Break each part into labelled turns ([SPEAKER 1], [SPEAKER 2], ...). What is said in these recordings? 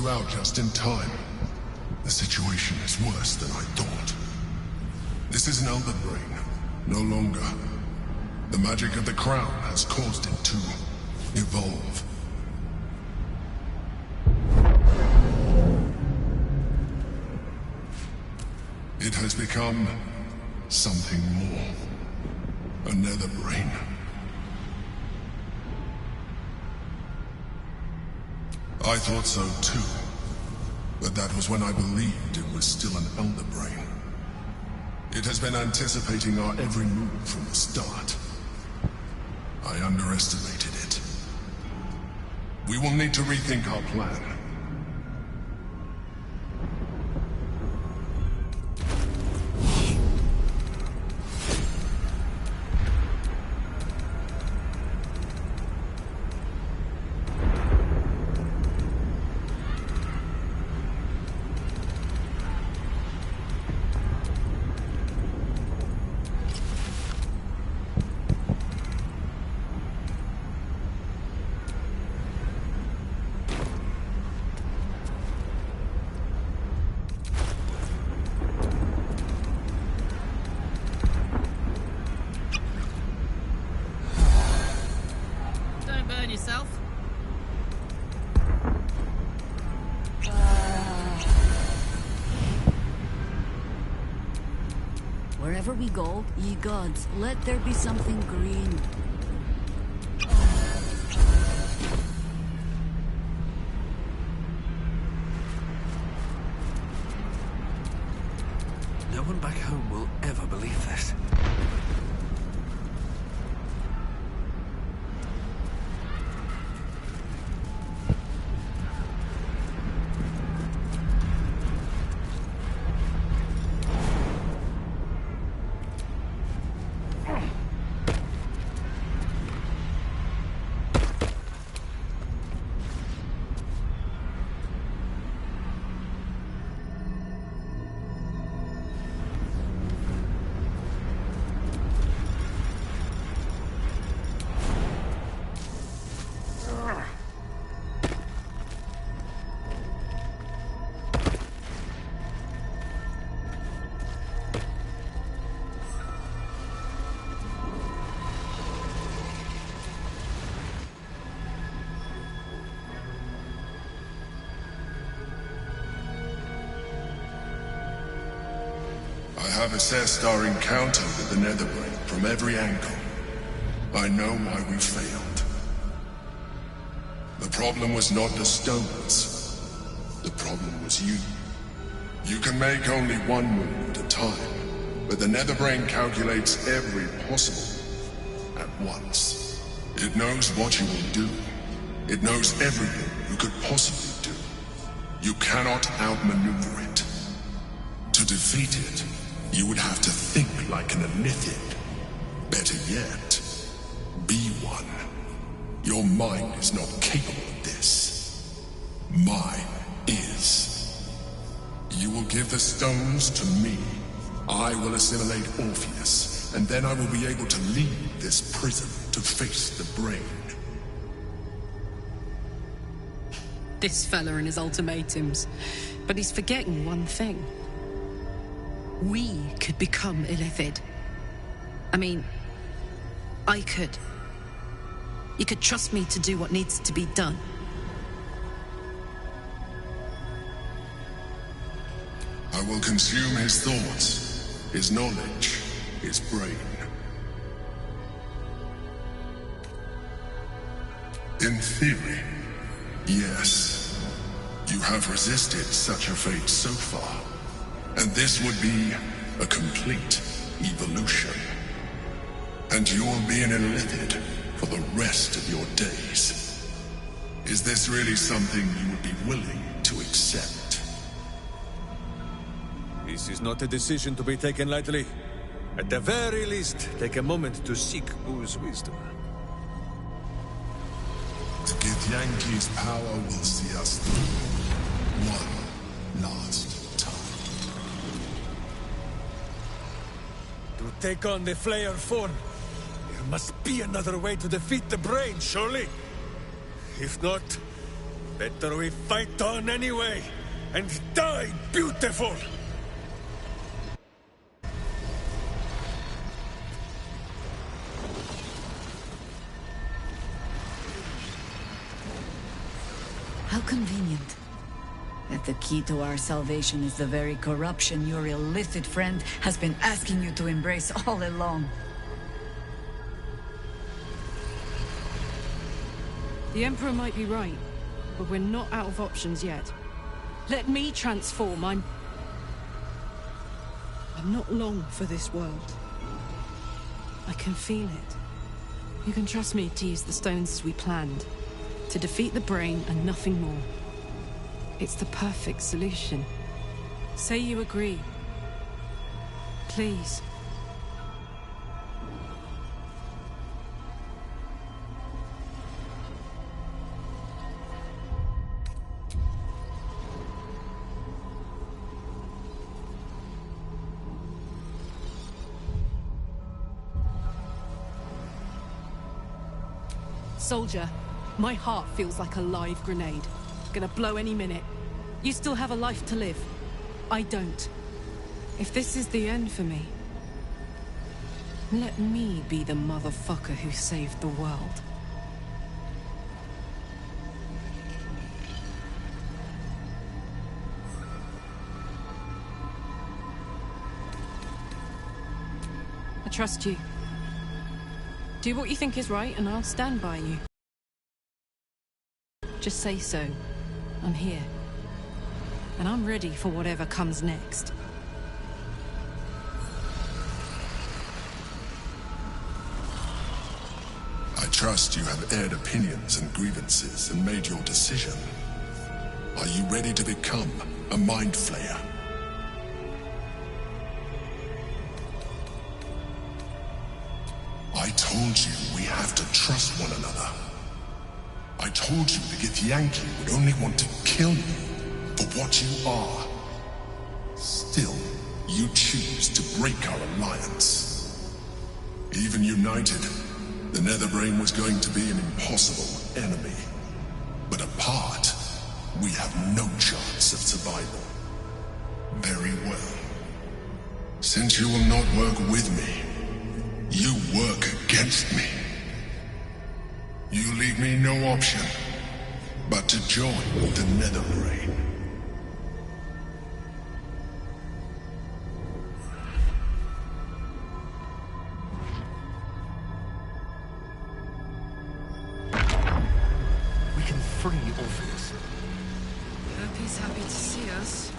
[SPEAKER 1] you out just in time. The situation is worse than I thought. This is an Elder Brain, no longer. The magic of the crown has caused it to evolve. It has become something more. A nether brain. I thought so too, but that was when I believed it was still an Elder Brain. It has been anticipating our every move from the start. I underestimated it. We will need to rethink our plan.
[SPEAKER 2] Wherever we go, ye gods, let there be something green.
[SPEAKER 3] No one back home will ever believe this.
[SPEAKER 1] I have assessed our encounter with the Netherbrain from every angle. I know why we failed. The problem was not the stones. The problem was you. You can make only one move at a time, but the Netherbrain calculates every possible move at once. It knows what you will do. It knows everything you could possibly do. You cannot outmaneuver it. To defeat it, you would have to think like an Anithid. Better yet, be one. Your mind is not capable of this. Mine is. You will give the stones to me. I will assimilate Orpheus, and then I will be able to leave this prison to face the brain.
[SPEAKER 4] This fella and his ultimatums. But he's forgetting one thing. We could become Illithid. I mean, I could. You could trust me to do what needs to be done.
[SPEAKER 1] I will consume his thoughts, his knowledge, his brain. In theory, yes. You have resisted such a fate so far. And this would be a complete evolution. And you will be an Illithid for the rest of your days. Is this really something you would be willing to accept?
[SPEAKER 3] This is not a decision to be taken lightly. At the very least, take a moment to seek Boo's wisdom.
[SPEAKER 1] To get Yankee's power will see us through one last time.
[SPEAKER 3] To take on the Flayer Fawn, there must be another way to defeat the brain, surely? If not, Better we fight on anyway, and die beautiful!
[SPEAKER 2] How convenient. That the key to our salvation is the very corruption your illicit friend has been asking you to embrace all along.
[SPEAKER 4] The Emperor might be right, but we're not out of options yet. Let me transform. I'm not long for this world. I can feel it. You can trust me to use the stones as we planned. To defeat the brain and nothing more. It's the perfect solution. Say you agree. Please. Soldier, my heart feels like a live grenade. Gonna blow any minute. You still have a life to live. I don't. If this is the end for me, let me be the motherfucker who saved the world. I trust you. Do what you think is right, and I'll stand by you. Just say so. I'm here. And I'm ready for whatever comes next.
[SPEAKER 1] I trust you have aired opinions and grievances and made your decision. Are you ready to become a Mind Flayer? I told you we have to trust one another. I told you the Githyanki would only want to kill you for what you are. Still, you choose to break our alliance. Even united, the Netherbrain was going to be an impossible enemy. But apart, we have no chance of survival. Very well. Since you will not work with me, you work against me. You leave me no option but to join the Netherbrain.
[SPEAKER 5] We can free Orpheus.
[SPEAKER 4] Hope he's happy to see us.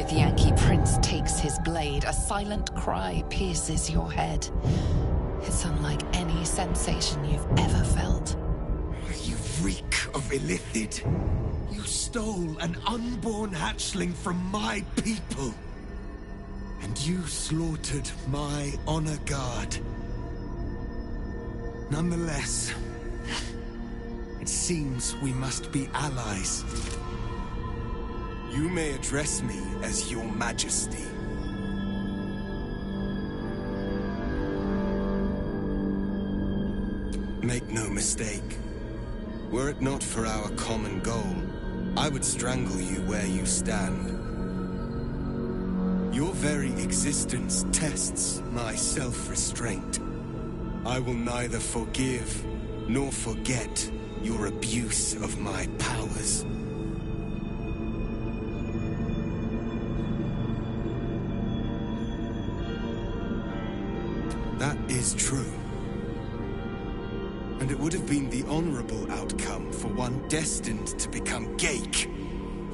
[SPEAKER 6] Githyanki prince takes his blade, a silent cry pierces your head. It's unlike any sensation you've ever felt.
[SPEAKER 5] You reek of illithid. You stole an unborn hatchling from my people. And you slaughtered my honor guard. Nonetheless, it seems we must be allies. You may address me as Your Majesty. Make no mistake. Were it not for our common goal, I would strangle you where you stand. Your very existence tests my self-restraint. I will neither forgive nor forget your abuse of my powers. That is true. And it would have been the honorable outcome for one destined to become Gake.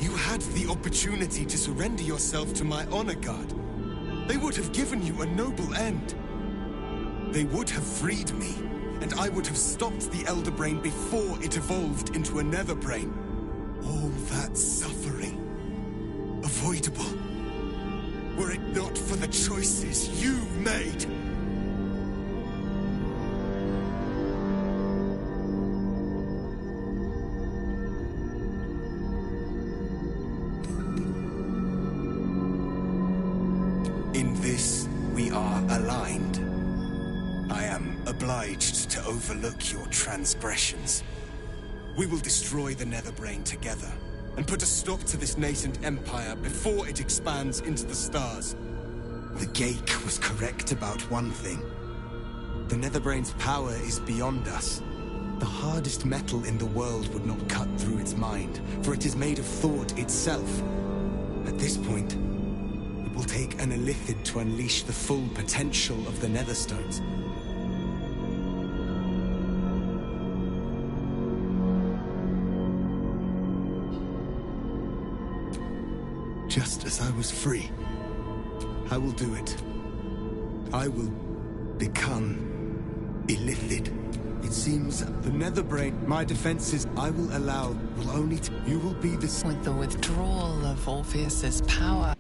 [SPEAKER 5] You had the opportunity to surrender yourself to my honor guard. They would have given you a noble end. They would have freed me, and I would have stopped the Elder Brain before it evolved into a Nether Brain. All that suffering, avoidable, were it not for the choices you made. In this, we are aligned. I am obliged to overlook your transgressions. We will destroy the Netherbrain together, and put a stop to this nascent empire before it expands into the stars. The Gake was correct about one thing. The Netherbrain's power is beyond us. The hardest metal in the world would not cut through its mind, for it is made of thought itself. At this point, it will take an illithid to unleash the full potential of the Netherstones. Just as I was free, I will do it. I will become illithid. It seems the Netherbrain, my defenses, I will allow, will only... You will be the...
[SPEAKER 6] With the withdrawal of Orpheus's power...